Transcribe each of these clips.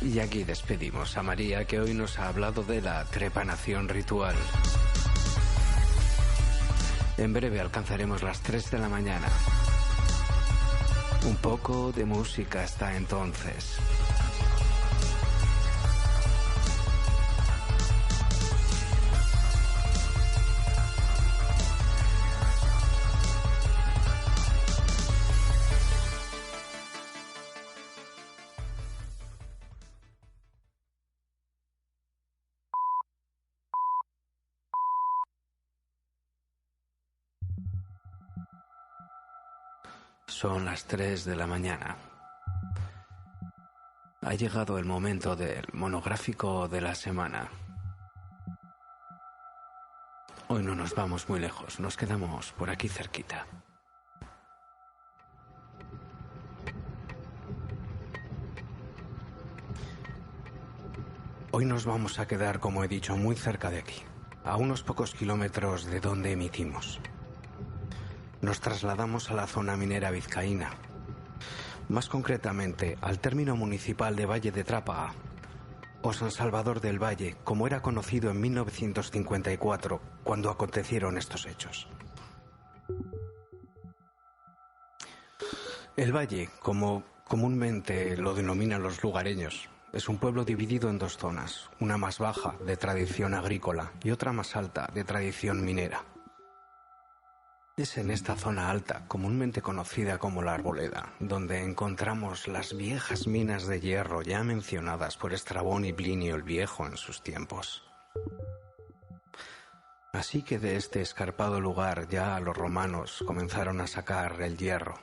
Y aquí despedimos a María, que hoy nos ha hablado de la trepanación ritual. En breve alcanzaremos las 3 de la mañana. Un poco de música hasta entonces. Son las 3 de la mañana. Ha llegado el momento del monográfico de la semana. Hoy no nos vamos muy lejos, nos quedamos por aquí cerquita. Hoy nos vamos a quedar, como he dicho, muy cerca de aquí, a unos pocos kilómetros de donde emitimos. Nos trasladamos a la zona minera vizcaína, más concretamente al término municipal de Valle de Trápaga, o San Salvador del Valle, como era conocido en 1954, cuando acontecieron estos hechos. El Valle, como comúnmente lo denominan los lugareños, es un pueblo dividido en dos zonas, una más baja, de tradición agrícola, y otra más alta, de tradición minera. Es en esta zona alta, comúnmente conocida como la Arboleda, donde encontramos las viejas minas de hierro ya mencionadas por Estrabón y Plinio el Viejo en sus tiempos. Así que de este escarpado lugar ya los romanos comenzaron a sacar el hierro.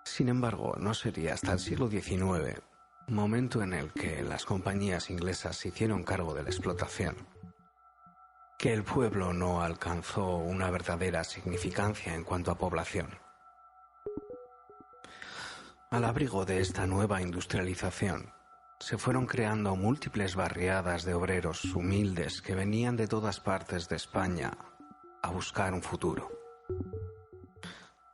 Sin embargo, no sería hasta el siglo XIX, momento en el que las compañías inglesas se hicieron cargo de la explotación, que el pueblo no alcanzó una verdadera significancia en cuanto a población. Al abrigo de esta nueva industrialización, se fueron creando múltiples barriadas de obreros humildes que venían de todas partes de España a buscar un futuro.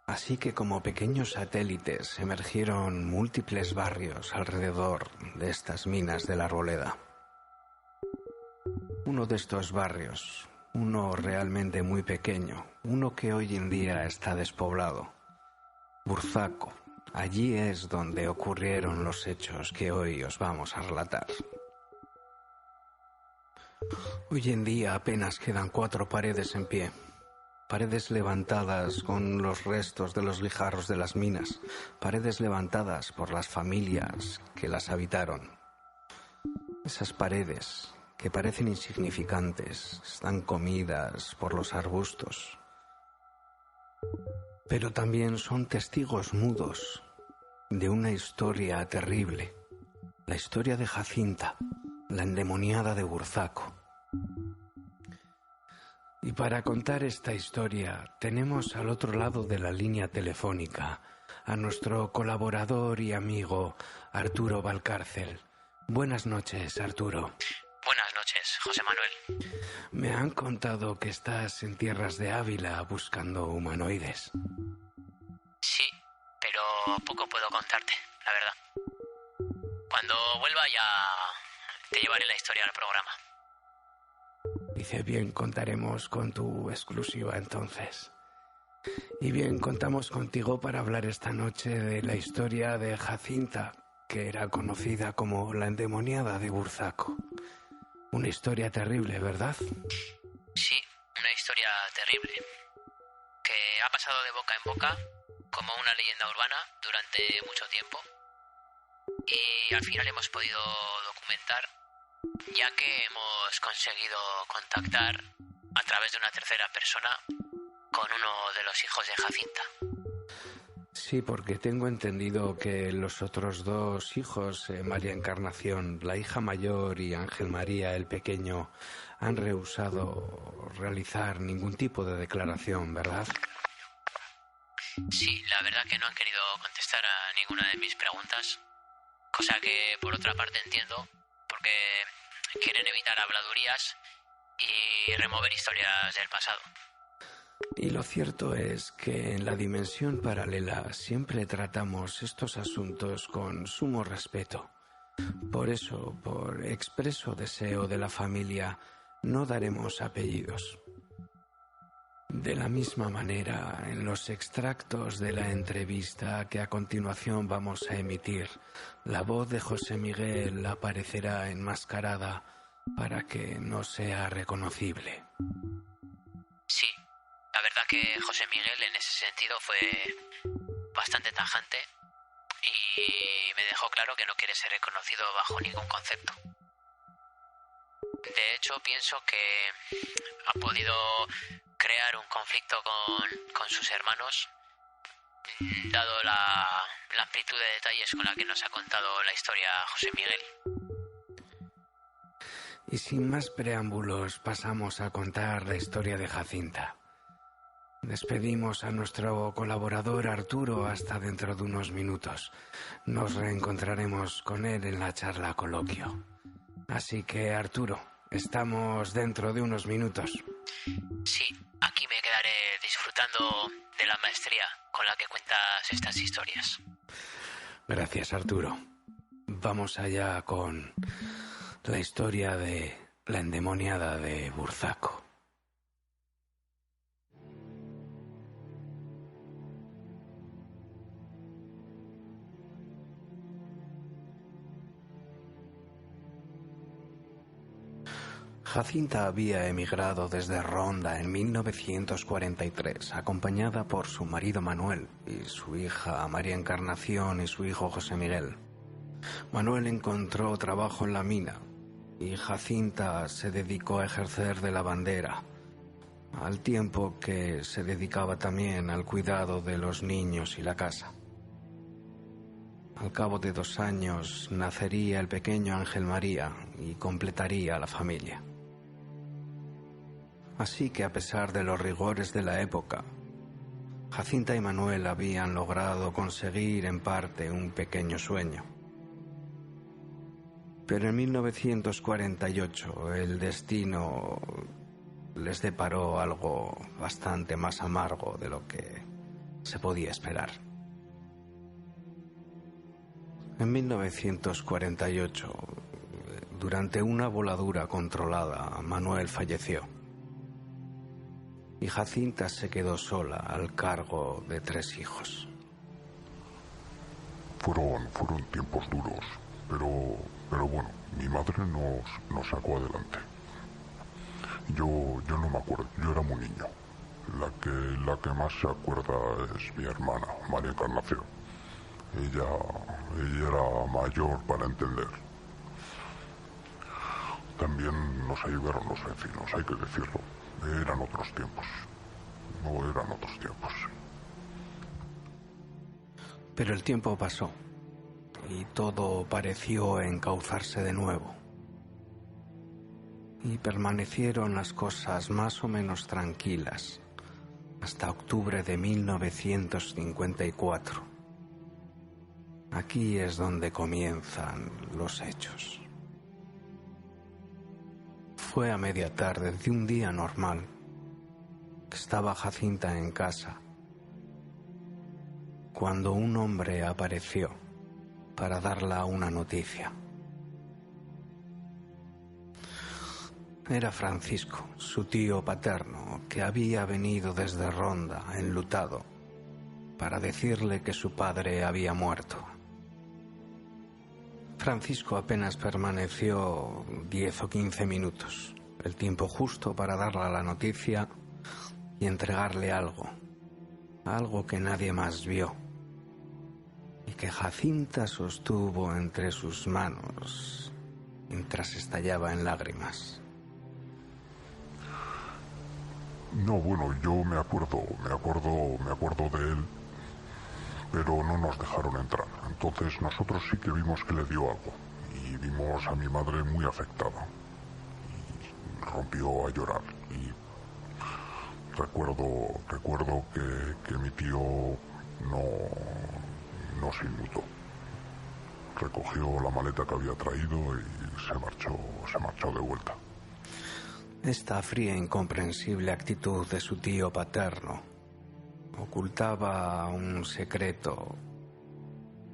Así que como pequeños satélites emergieron múltiples barrios alrededor de estas minas de la Arboleda. Uno de estos barrios, uno realmente muy pequeño, uno que hoy en día está despoblado, Burzaco. Allí es donde ocurrieron los hechos que hoy os vamos a relatar. Hoy en día apenas quedan 4 paredes en pie, paredes levantadas con los restos de los guijarros de las minas, paredes levantadas por las familias que las habitaron. Esas paredes, que parecen insignificantes, están comidas por los arbustos. Pero también son testigos mudos de una historia terrible, la historia de Jacinta, la endemoniada de Burzaco. Y para contar esta historia tenemos al otro lado de la línea telefónica a nuestro colaborador y amigo Arturo Valcárcel. Buenas noches, Arturo. Buenas noches, José Manuel. Me han contado que estás en tierras de Ávila buscando humanoides. Sí, pero poco puedo contarte, la verdad. Cuando vuelva ya te llevaré la historia al programa. Dice bien, contaremos con tu exclusiva entonces. Y bien, contamos contigo para hablar esta noche de la historia de Jacinta, que era conocida como la endemoniada de Burzaco. Una historia terrible, ¿verdad? Sí, una historia terrible, que ha pasado de boca en boca como una leyenda urbana durante mucho tiempo, y al final hemos podido documentar, ya que hemos conseguido contactar a través de una tercera persona con uno de los hijos de Jacinta. Sí, porque tengo entendido que los otros 2 hijos, María Encarnación, la hija mayor, y Ángel María, el pequeño, han rehusado realizar ningún tipo de declaración, ¿verdad? Sí, la verdad que no han querido contestar a ninguna de mis preguntas, cosa que por otra parte entiendo, porque quieren evitar habladurías y remover historias del pasado. Y lo cierto es que en la dimensión paralela siempre tratamos estos asuntos con sumo respeto, Por eso, por expreso deseo de la familia, no daremos apellidos. De la misma manera, en los extractos de la entrevista que a continuación vamos a emitir, la voz de José Miguel aparecerá enmascarada para que no sea reconocible. Sí, la verdad que José Miguel en ese sentido fue bastante tajante y me dejó claro que no quiere ser reconocido bajo ningún concepto. De hecho, pienso que ha podido crear un conflicto con sus hermanos, dado la amplitud de detalles con la que nos ha contado la historia José Miguel. Y sin más preámbulos, pasamos a contar la historia de Jacinta. Despedimos a nuestro colaborador Arturo hasta dentro de unos minutos. Nos reencontraremos con él en la charla coloquio. Así que, Arturo, estamos dentro de unos minutos. Sí, aquí me quedaré disfrutando de la maestría con la que cuentas estas historias. Gracias, Arturo. Vamos allá con la historia de la endemoniada de Burzaco. Jacinta había emigrado desde Ronda en 1943, acompañada por su marido Manuel y su hija María Encarnación y su hijo José Miguel. Manuel encontró trabajo en la mina y Jacinta se dedicó a ejercer de lavandera, al tiempo que se dedicaba también al cuidado de los niños y la casa. Al cabo de 2 años nacería el pequeño Ángel María y completaría la familia. Así que a pesar de los rigores de la época, Jacinta y Manuel habían logrado conseguir en parte un pequeño sueño. Pero en 1948 el destino les deparó algo bastante más amargo de lo que se podía esperar. En 1948, durante una voladura controlada, Manuel falleció. Y Jacinta se quedó sola al cargo de 3 hijos. Fueron tiempos duros, pero bueno, mi madre nos sacó adelante. Yo no me acuerdo, yo era muy niño. La que más se acuerda es mi hermana, María Encarnación. Ella era mayor para entender. También nos ayudaron los vecinos, hay que decirlo. Eran otros tiempos. No eran otros tiempos. Pero el tiempo pasó y todo pareció encauzarse de nuevo. Y permanecieron las cosas más o menos tranquilas hasta octubre de 1954. Aquí es donde comienzan los hechos. Fue a media tarde de un día normal que estaba Jacinta en casa cuando un hombre apareció para darle una noticia. Era Francisco, su tío paterno, que había venido desde Ronda, enlutado, para decirle que su padre había muerto. Francisco apenas permaneció 10 o 15 minutos, el tiempo justo para darle la noticia y entregarle algo que nadie más vio, y que Jacinta sostuvo entre sus manos mientras estallaba en lágrimas. No, bueno, yo me acuerdo de él, pero no nos dejaron entrar. Entonces nosotros sí que vimos que le dio algo y vimos a mi madre muy afectada y rompió a llorar. Y recuerdo que mi tío no se inmutó. Recogió la maleta que había traído y se marchó de vuelta. Esta fría e incomprensible actitud de su tío paterno ocultaba un secreto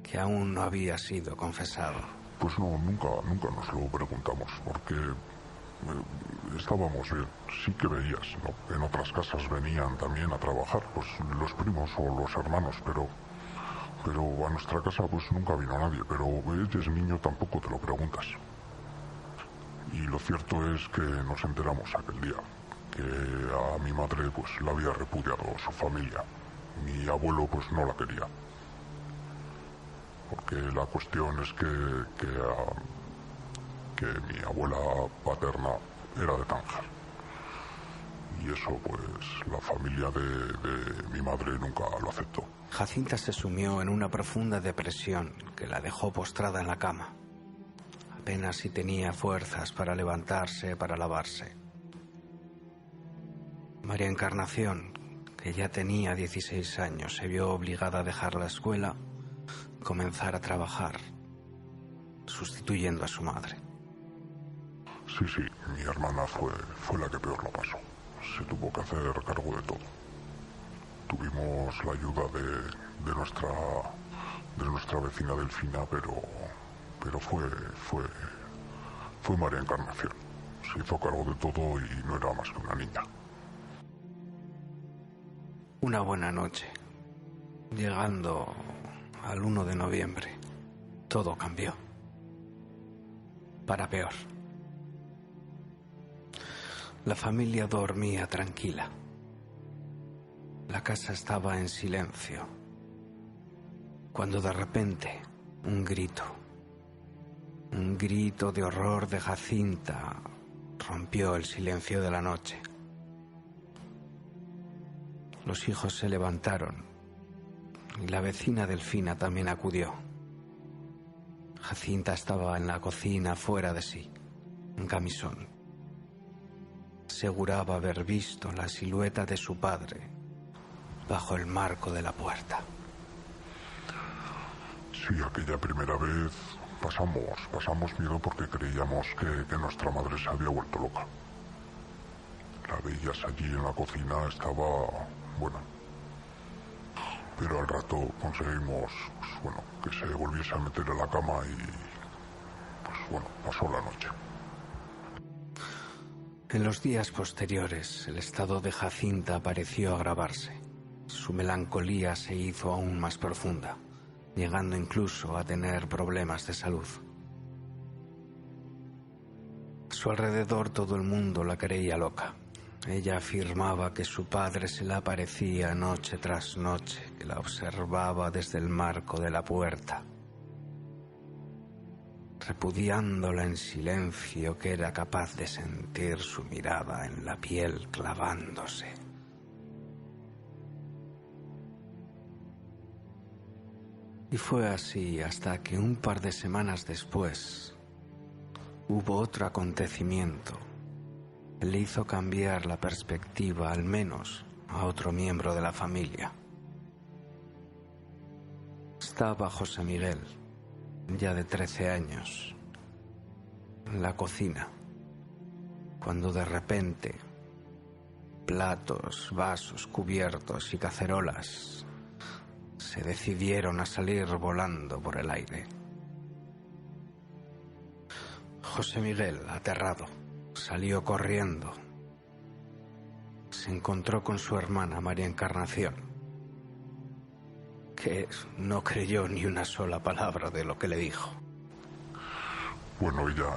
que aún no había sido confesado. Pues no, nunca nos lo preguntamos, porque estábamos bien. Sí que veías, ¿no? En otras casas venían también a trabajar, pues los primos o los hermanos, pero a nuestra casa pues nunca vino nadie. Pero eres niño, tampoco te lo preguntas. Y lo cierto es que nos enteramos aquel día que a mi madre pues la había repudiado su familia. Mi abuelo pues no la quería. Porque la cuestión es que mi abuela paterna era de Tánger. Y eso pues la familia de mi madre nunca lo aceptó. Jacinta se sumió en una profunda depresión que la dejó postrada en la cama. Apenas si tenía fuerzas para levantarse, para lavarse. María Encarnación, que ya tenía 16 años, se vio obligada a dejar la escuela y comenzar a trabajar, sustituyendo a su madre. Sí, mi hermana fue la que peor lo pasó. Se tuvo que hacer cargo de todo. Tuvimos la ayuda de nuestra vecina Delfina, pero fue María Encarnación. Se hizo cargo de todo y no era más que una niña. Una buena noche, llegando al 1 de noviembre, todo cambió. Para peor. La familia dormía tranquila. La casa estaba en silencio, cuando de repente un grito de horror de Jacinta rompió el silencio de la noche. Los hijos se levantaron y la vecina Delfina también acudió. Jacinta estaba en la cocina fuera de sí, en camisón. Aseguraba haber visto la silueta de su padre bajo el marco de la puerta. Sí, aquella primera vez pasamos miedo porque creíamos que nuestra madre se había vuelto loca. La veías allí en la cocina, estaba buena. Pero al rato conseguimos, que se volviese a meter en la cama y, pasó la noche. En los días posteriores, el estado de Jacinta pareció agravarse. Su melancolía se hizo aún más profunda, llegando incluso a tener problemas de salud. A su alrededor todo el mundo la creía loca. Ella afirmaba que su padre se le aparecía noche tras noche, que la observaba desde el marco de la puerta, repudiándola en silencio, que era capaz de sentir su mirada en la piel clavándose. Y fue así hasta que un par de semanas después hubo otro acontecimiento que le hizo cambiar la perspectiva, al menos a otro miembro de la familia. Estaba José Miguel, ya de 13 años, en la cocina, cuando de repente platos, vasos, cubiertos y cacerolas se decidieron a salir volando por el aire. José Miguel, aterrado, salió corriendo. Se encontró con su hermana María Encarnación, que no creyó ni una sola palabra de lo que le dijo. Bueno, ella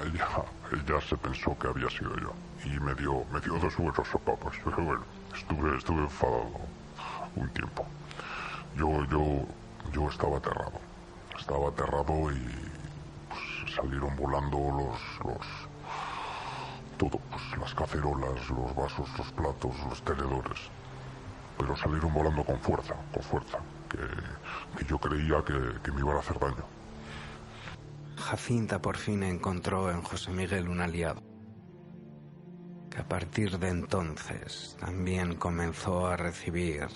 se pensó que había sido yo y me dio 2 buenos sopapos, pero bueno, estuve enfadado un tiempo. Yo estaba aterrado y pues, salieron volando todo, pues las cacerolas, los vasos, los platos, los tenedores, pero salieron volando con fuerza, que yo creía que me iban a hacer daño. Jacinta por fin encontró en José Miguel un aliado, que a partir de entonces también comenzó a recibir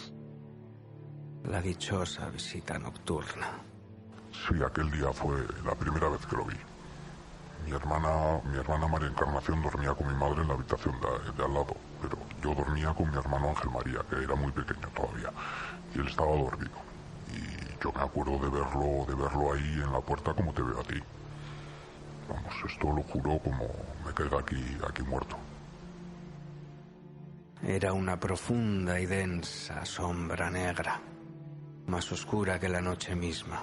la dichosa visita nocturna. Sí, aquel día fue la primera vez que lo vi. Mi hermana María Encarnación dormía con mi madre en la habitación de al lado, pero yo dormía con mi hermano Ángel María, que era muy pequeño todavía, y él estaba dormido. Y yo me acuerdo de verlo ahí en la puerta como te veo a ti. Vamos, esto lo juro como me caiga aquí muerto. Era una profunda y densa sombra negra, más oscura que la noche misma.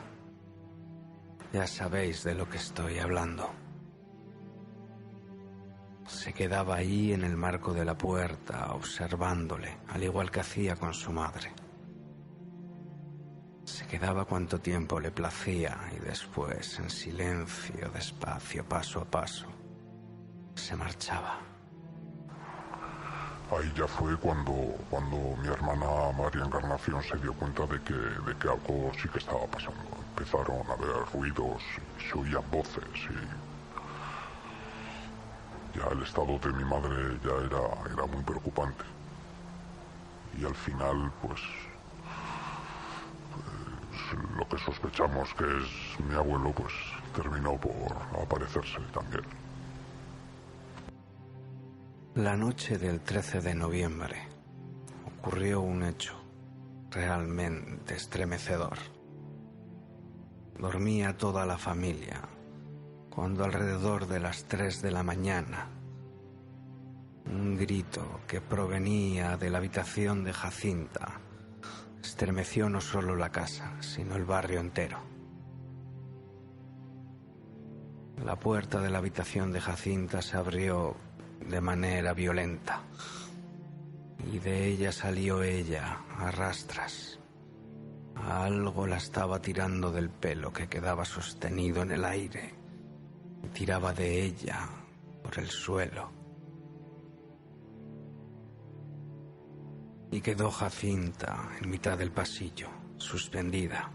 Ya sabéis de lo que estoy hablando. Se quedaba ahí en el marco de la puerta, observándole, al igual que hacía con su madre. Se quedaba cuanto tiempo le placía y después, en silencio, despacio, paso a paso, se marchaba. Ahí ya fue cuando mi hermana María Encarnación se dio cuenta de que algo sí que estaba pasando. Empezaron a haber ruidos, se oían voces y ya el estado de mi madre ya era muy preocupante. Y al final, pues lo que sospechamos que es mi abuelo, pues terminó por aparecerse también. La noche del 13 de noviembre ocurrió un hecho realmente estremecedor. Dormía toda la familia cuando alrededor de las 3 de la mañana un grito que provenía de la habitación de Jacinta estremeció no solo la casa, sino el barrio entero. La puerta de la habitación de Jacinta se abrió de manera violenta y de ella salió ella a rastras. Algo la estaba tirando del pelo que quedaba sostenido en el aire y tiraba de ella por el suelo. Y quedó Jacinta en mitad del pasillo, suspendida,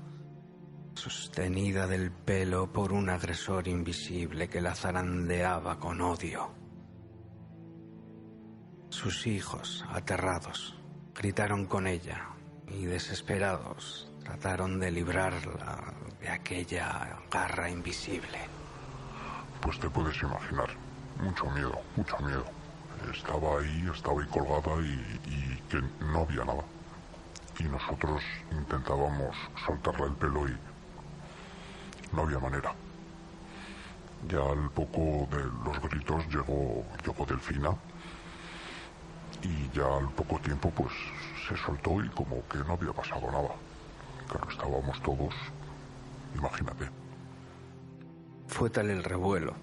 sostenida del pelo por un agresor invisible que la zarandeaba con odio. Sus hijos, aterrados, gritaron con ella y, desesperados, trataron de librarla de aquella garra invisible. Pues te puedes imaginar, mucho miedo. Estaba ahí colgada y que no había nada. Y nosotros intentábamos soltarle el pelo y no había manera. Ya al poco de los gritos llegó Delfina y ya al poco tiempo pues se soltó y como que no había pasado nada. Claro, estábamos todos, imagínate. Fue tal el revuelo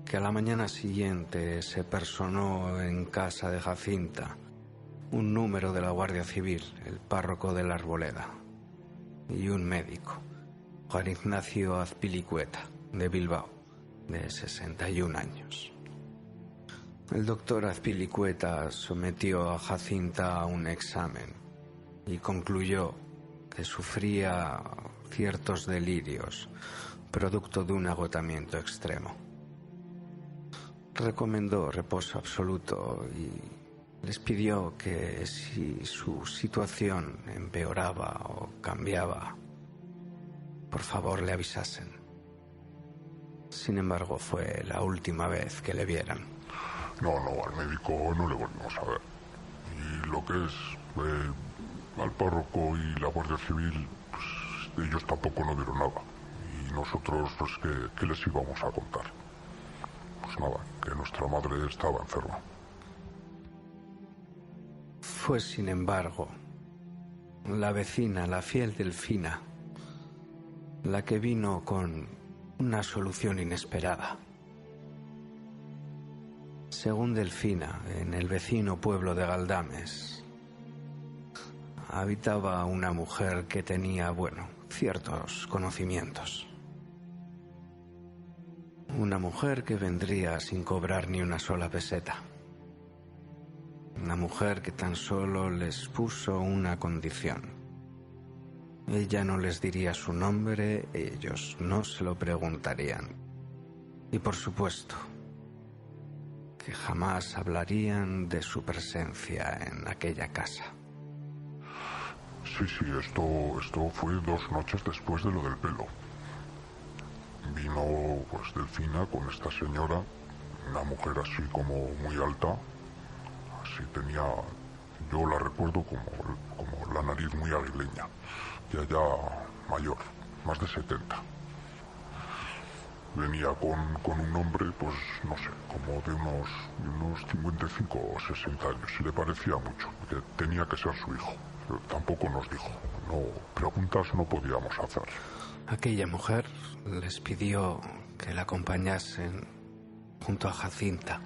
que a la mañana siguiente se personó en casa de Jacinta un número de la Guardia Civil, el párroco de la Arboleda, y un médico, Juan Ignacio Azpilicueta, de Bilbao, de 61 años. El doctor Azpilicueta sometió a Jacinta a un examen y concluyó que sufría ciertos delirios, producto de un agotamiento extremo. Recomendó reposo absoluto y les pidió que si su situación empeoraba o cambiaba, por favor le avisasen. Sin embargo, fue la última vez que le vieran. No, al médico no le volvimos a ver. Y lo que es al párroco y la Guardia Civil, pues ellos tampoco no dieron nada. Y nosotros, pues, ¿qué les íbamos a contar? Pues nada, que nuestra madre estaba enferma. Fue, sin embargo, la vecina, la fiel Delfina, la que vino con una solución inesperada. Según Delfina, en el vecino pueblo de Galdames, habitaba una mujer que tenía, ciertos conocimientos. Una mujer que vendría sin cobrar ni una sola peseta. Una mujer que tan solo les puso una condición. Ella no les diría su nombre, ellos no se lo preguntarían. Y por supuesto, que jamás hablarían de su presencia en aquella casa. Sí, esto fue 2 noches después de lo del pelo. Vino pues Delfina con esta señora, una mujer así como muy alta, así tenía, yo la recuerdo como la nariz muy aguileña, ya mayor, más de 70. Venía con un hombre, pues no sé, como de unos 55 o 60 años, y le parecía mucho, que tenía que ser su hijo. Pero tampoco nos dijo, no, preguntas no podíamos hacer. Aquella mujer les pidió que la acompañasen junto a Jacinta,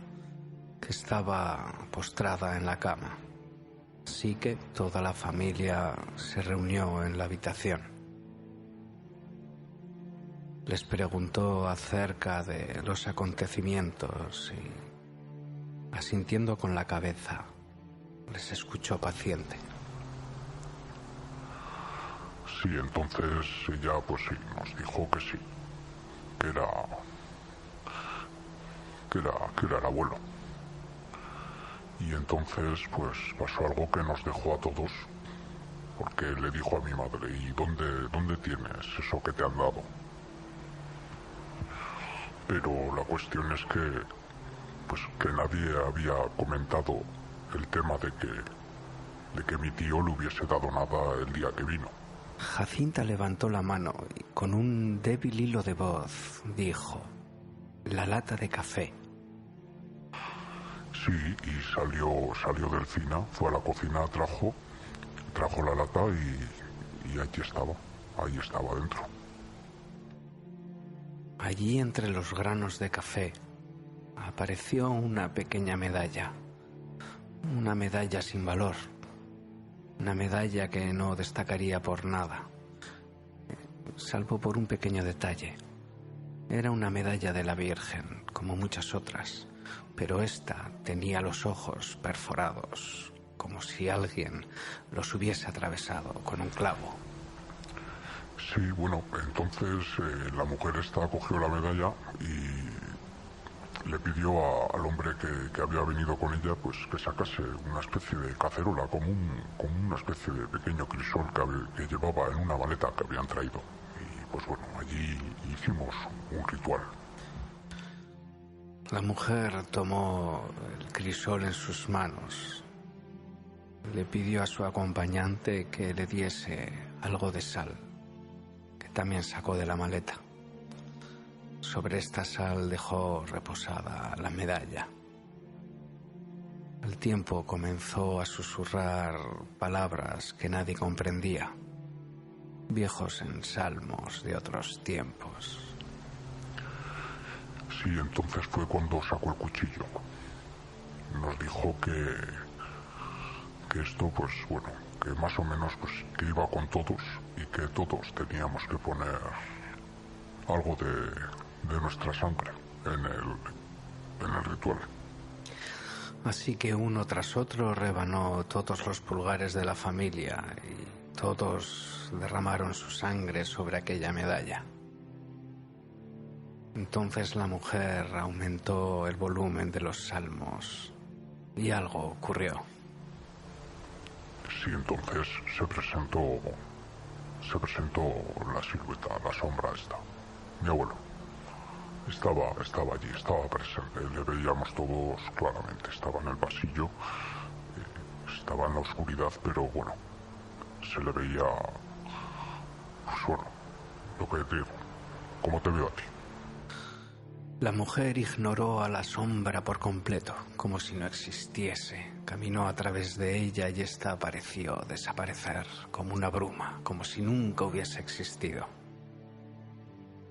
que estaba postrada en la cama. Así que toda la familia se reunió en la habitación. Les preguntó acerca de los acontecimientos y, asintiendo con la cabeza, les escuchó paciente. Sí, entonces ella pues sí, nos dijo que sí, que era el abuelo. Y entonces pues pasó algo que nos dejó a todos, porque le dijo a mi madre, ¿y dónde tienes eso que te han dado? Pero la cuestión es que nadie había comentado el tema de que mi tío le hubiese dado nada el día que vino. Jacinta levantó la mano y con un débil hilo de voz dijo: la lata de café. Sí, y salió del cine, fue a la cocina, trajo la lata y ahí estaba dentro. Allí, entre los granos de café, apareció una pequeña medalla. Una medalla sin valor. Una medalla que no destacaría por nada, salvo por un pequeño detalle. Era una medalla de la Virgen, como muchas otras, pero esta tenía los ojos perforados, como si alguien los hubiese atravesado con un clavo. Sí, bueno, entonces la mujer esta cogió la medalla y le pidió al hombre que había venido con ella pues que sacase una especie de cacerola, como una especie de pequeño crisol que llevaba en una maleta que habían traído. Y pues bueno, allí hicimos un ritual. La mujer tomó el crisol en sus manos. Le pidió a su acompañante que le diese algo de sal, que también sacó de la maleta. Sobre esta sal dejó reposada la medalla. Al tiempo comenzó a susurrar palabras que nadie comprendía, viejos ensalmos de otros tiempos. Sí, entonces fue cuando sacó el cuchillo. Nos dijo que esto, pues bueno, que más o menos pues que iba con todos y que todos teníamos que poner algo de nuestra sangre en el ritual. Así que uno tras otro rebanó todos los pulgares de la familia y todos derramaron su sangre sobre aquella medalla. Entonces la mujer aumentó el volumen de los salmos y algo ocurrió. Sí, entonces se presentó la silueta, la sombra esta. Mi abuelo estaba allí, estaba presente, le veíamos todos claramente, estaba en el pasillo, estaba en la oscuridad, pero bueno, se le veía, pues bueno, lo que te digo, como te veo a ti. La mujer ignoró a la sombra por completo, como si no existiese. Caminó a través de ella y ésta pareció desaparecer como una bruma, como si nunca hubiese existido.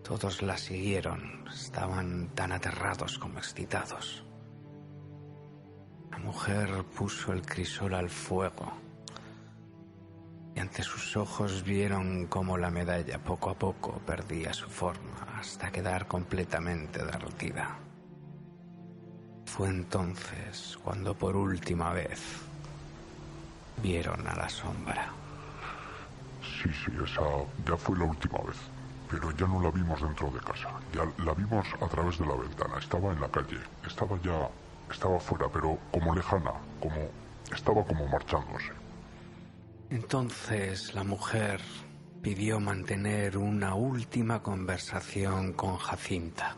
Todos la siguieron, estaban tan aterrados como excitados. La mujer puso el crisol al fuego y ante sus ojos vieron cómo la medalla poco a poco perdía su forma hasta quedar completamente derretida. Fue entonces cuando por última vez vieron a la sombra. Sí, esa ya fue la última vez, pero ya no la vimos dentro de casa, ya la vimos a través de la ventana, estaba en la calle, estaba fuera, pero como lejana, estaba como marchándose. Entonces la mujer pidió mantener una última conversación con Jacinta.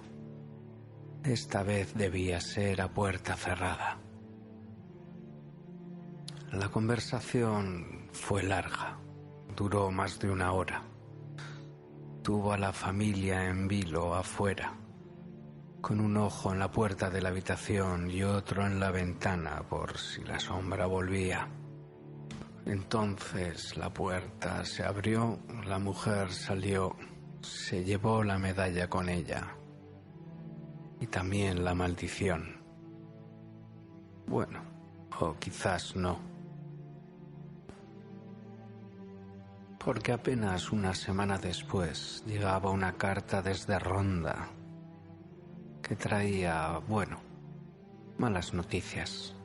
Esta vez debía ser a puerta cerrada. La conversación fue larga, duró más de 1 hora. Tuvo a la familia en vilo afuera, con un ojo en la puerta de la habitación y otro en la ventana por si la sombra volvía. Entonces la puerta se abrió, la mujer salió, se llevó la medalla con ella y también la maldición. Bueno, o quizás no. Porque apenas una semana después llegaba una carta desde Ronda que traía, bueno, malas noticias.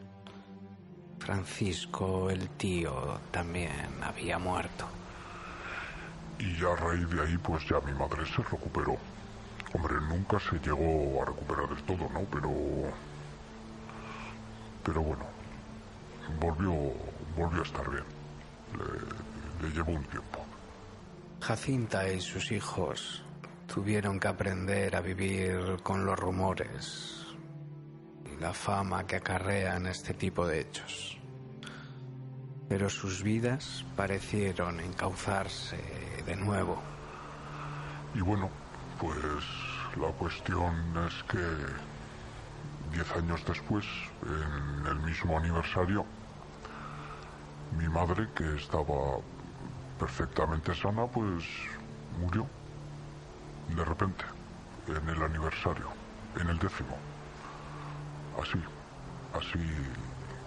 Francisco, el tío, también había muerto. Y a raíz de ahí, pues ya mi madre se recuperó. Hombre, nunca se llegó a recuperar del todo, ¿no? Pero bueno, volvió a estar bien. Le llevó un tiempo. Jacinta y sus hijos tuvieron que aprender a vivir con los rumores y la fama que acarrean este tipo de hechos. Pero sus vidas parecieron encauzarse de nuevo. Y bueno, pues la cuestión es que 10 años después, en el mismo aniversario, mi madre, que estaba perfectamente sana, pues murió de repente, en el aniversario, en el 10º.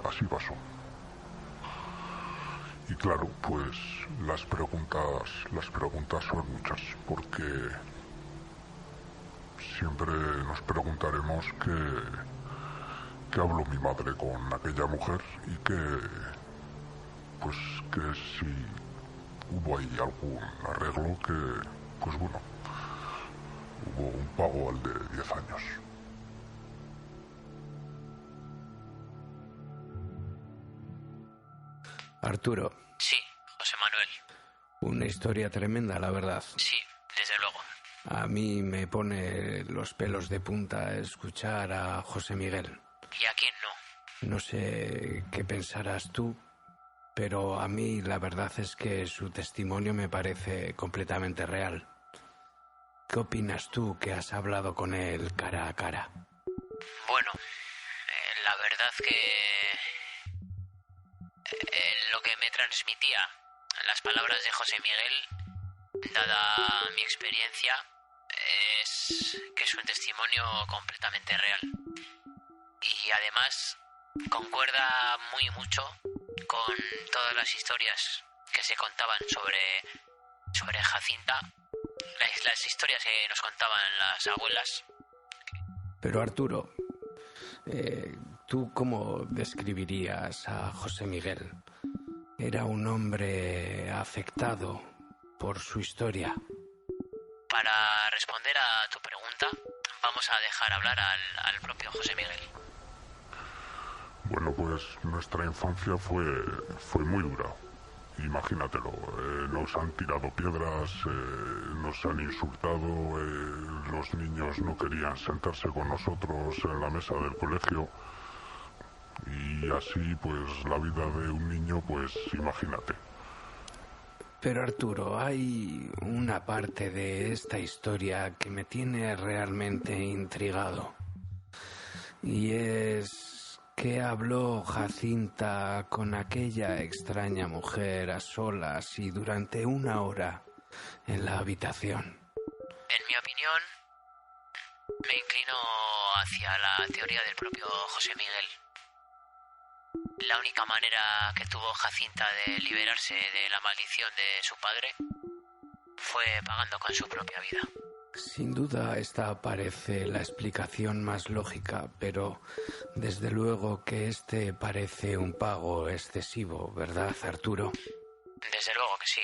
Así pasó. Y claro, pues las preguntas son muchas, porque siempre nos preguntaremos qué habló mi madre con aquella mujer y que si hubo ahí algún arreglo, que pues bueno, hubo un pago al de 10 años. Arturo. Sí, José Manuel. Una historia tremenda, la verdad. Sí, desde luego. A mí me pone los pelos de punta escuchar a José Miguel. ¿Y a quién no? No sé qué pensarás tú, pero a mí la verdad es que su testimonio me parece completamente real. ¿Qué opinas tú que has hablado con él cara a cara? Bueno, la verdad que lo que me transmitía las palabras de José Miguel, dada mi experiencia, es que es un testimonio completamente real. Y además concuerda muy mucho con todas las historias que se contaban sobre Jacinta, las historias que nos contaban las abuelas. Pero Arturo, ¿tú cómo describirías a José Miguel? ¿Era un hombre afectado por su historia? Para responder a tu pregunta, vamos a dejar hablar al propio José Miguel. Bueno, pues nuestra infancia fue muy dura. Imagínatelo, nos han tirado piedras, nos han insultado, los niños no querían sentarse con nosotros en la mesa del colegio. Y así, pues, la vida de un niño, pues, imagínate. Pero Arturo, hay una parte de esta historia que me tiene realmente intrigado. Y es que habló Jacinta con aquella extraña mujer a solas y durante 1 hora en la habitación. En mi opinión, me inclino hacia la teoría del propio José Miguel. La única manera que tuvo Jacinta de liberarse de la maldición de su padre fue pagando con su propia vida. Sin duda esta parece la explicación más lógica, pero desde luego que este parece un pago excesivo, ¿verdad, Arturo? Desde luego que sí.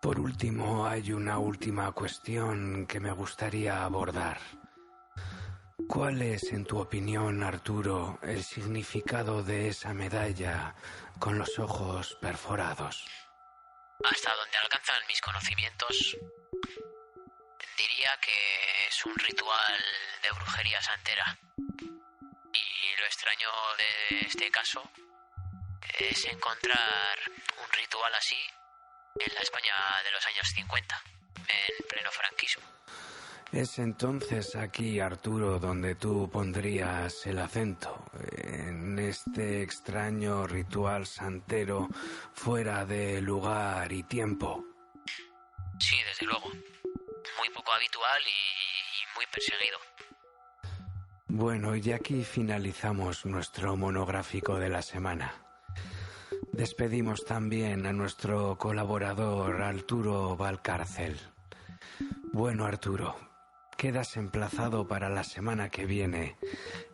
Por último, hay una última cuestión que me gustaría abordar. ¿Cuál es, en tu opinión, Arturo, el significado de esa medalla con los ojos perforados? Hasta donde alcanzan mis conocimientos, diría que es un ritual de brujería santera. Y lo extraño de este caso es encontrar un ritual así en la España de los años 50, en pleno franquismo. Es entonces aquí, Arturo, donde tú pondrías el acento, en este extraño ritual santero fuera de lugar y tiempo. Sí, desde luego. Muy poco habitual y muy perseguido. Bueno, y aquí finalizamos nuestro monográfico de la semana. Despedimos también a nuestro colaborador Arturo Valcárcel. Bueno, Arturo, quedas emplazado para la semana que viene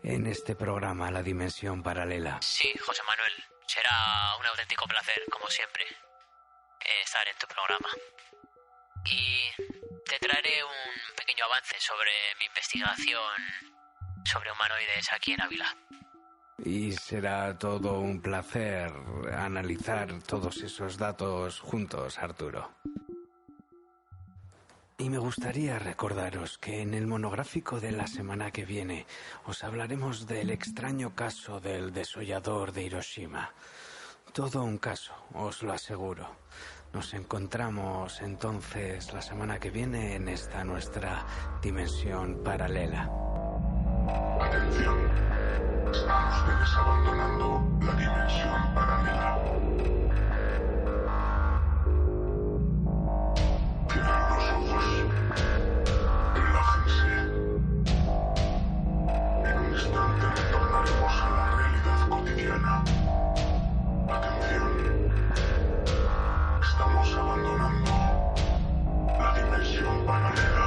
en este programa La Dimensión Paralela. Sí, José Manuel. Será un auténtico placer, como siempre, estar en tu programa. Y te traeré un pequeño avance sobre mi investigación sobre humanoides aquí en Ávila. Y será todo un placer analizar todos esos datos juntos, Arturo. Y me gustaría recordaros que en el monográfico de la semana que viene os hablaremos del extraño caso del desollador de Hiroshima. Todo un caso, os lo aseguro. Nos encontramos entonces la semana que viene en esta nuestra dimensión paralela. Atención, están ustedes abandonando la dimensión paralela. Cierren los ojos, relájense. En un instante retornaremos a la realidad cotidiana. Atención, estamos abandonando la dimensión paralela.